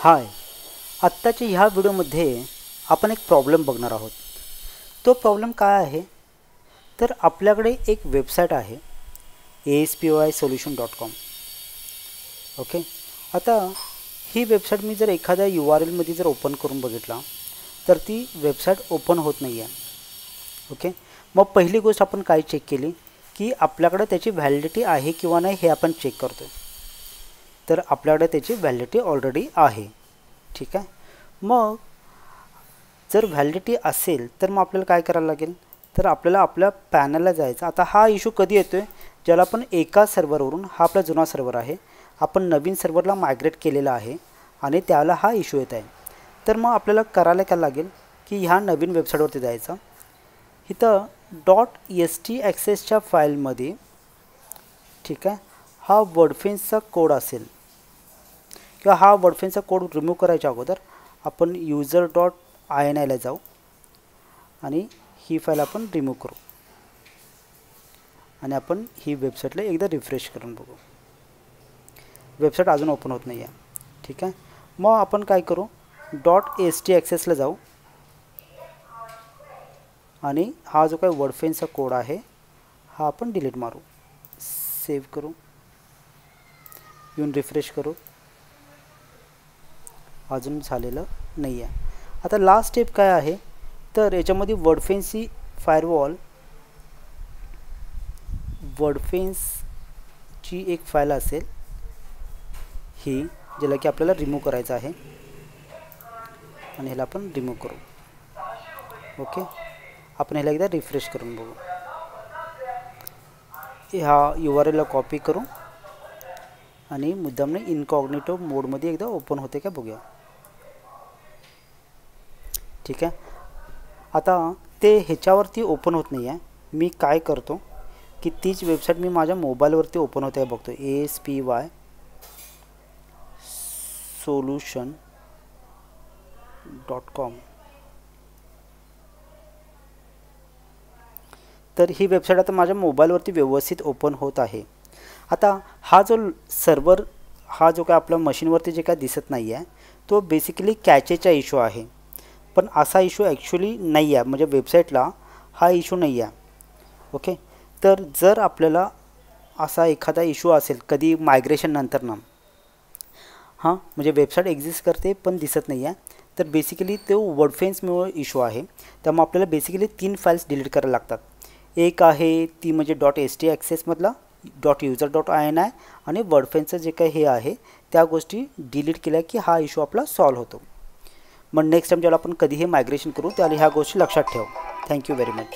हाय, आत्ताच्या ह्या व्हिडिओमध्ये आपण एक प्रॉब्लेम बघणार आहोत. तो प्रॉब्लेम काय आहे तर आपल्याकडे एक वेबसाईट आहे ASPYsolution.com. ओके, आता ही वेबसाईट मी जर एखाद्या URL मध्ये जर ओपन करून बघितला तर ती वेबसाईट ओपन होत नाही आहे. ओके, मग पहिली गोष्ट आपण काय चेक केली की आपल्याकडे त्याची व्हॅलिडिटी आहे किंवा नाही हे आपण चेक करतो. तर आपल्याकडे त्याची व्हॅलिडिटी ऑलरेडी आहे. ठीक आहे, मग जर व्हॅलिडिटी असेल तर मग आपल्याला काय करायला लागेल तर आपल्याला आपल्या पॅनलला जायचं. आता हा इशू कधी येतोय ज्याला आपण एका सर्व्हरवरून, हा आपला जुना सर्व्हर आहे, आपण नवीन सर्व्हरला मायग्रेट केलेला आहे आणि त्याला हा इशू येत आहे. तर मग आपल्याला करायला काय लागेल की ह्या नवीन वेबसाईटवरती जायचं. इथं .htaccessच्या फाईलमध्ये ठीक आहे हा वर्डफेन्सचा कोड असेल किंवा हा वर्डफेन्सचा कोड रिमूव्ह करायच्या अगोदर आपण user.ini ला जाऊ आणि ही फाईल आपण रिमूव्ह करू आणि आपण ही वेबसाईटला एकदा रिफ्रेश करून बघू. वेबसाईट अजून ओपन होत नाही आहे. ठीक आहे, मग आपण काय करू .htaccess ला जाऊ आणि हा जो काही वर्डफेन्सचा कोड आहे हा आपण डिलीट मारू. सेव्ह करू, येऊन रिफ्रेश करू. अजून झालेलं नाही आहे. आता लास्ट स्टेप काय आहे तर याच्यामध्ये वर्डफेन्सची फायरवॉल, वर्डफेन्सची एक फाईल असेल ही, ज्याला की आपल्याला रिमूव्ह करायचं आहे आणि ह्याला आपण रिमूव्ह करू. ओके, आपण ह्याला एकदा रिफ्रेश करून बघू. ह्या URL ला कॉपी करू आणि मुद्दामने इनकॉग्निटो मोडमध्ये एकदा ओपन होते का बघूया. ठीक आहे, आता ते ह्याच्यावरती ओपन होत नाही आहे. मी काय करतो की तीच वेबसाईट मी माझ्या मोबाईलवरती ओपन होते बघतो. ASPYsolution.com. तर ही वेबसाईट आता माझ्या मोबाईलवरती व्यवस्थित ओपन होत आहे. आता हा जो सर्व्हर, हा जो काय आपल्या मशीनवरती जे काय दिसत नाही आहे तो बेसिकली कॅचेचा इशू आहे. पण असा इशू ॲक्च्युली नाही आहे, म्हणजे वेबसाईटला हा इशू नाही आहे. ओके, तर जर आपल्याला असा एखादा इशू असेल कधी मायग्रेशन नंतर ना, हां म्हणजे वेबसाईट एक्झिस्ट करते पण दिसत नाही आहे, तर बेसिकली तो वर्डफेन्समुळे इशू आहे. त्यामुळे आपल्याला बेसिकली 3 फाईल्स डिलीट करायला लागतात. एक आहे ती म्हणजे .htaccess मधला, .user.ini आणि वर्डफेन्सचं जे काही हे आहे त्या गोष्टी डिलीट केल्या की हा इशू आपला सॉल्व्ह होतो. मग नेक्स्ट टाइम जेव्हा आपण कधीही मायग्रेशन करू त्याला ह्या गोष्टी लक्षात ठेव. Thank you very much.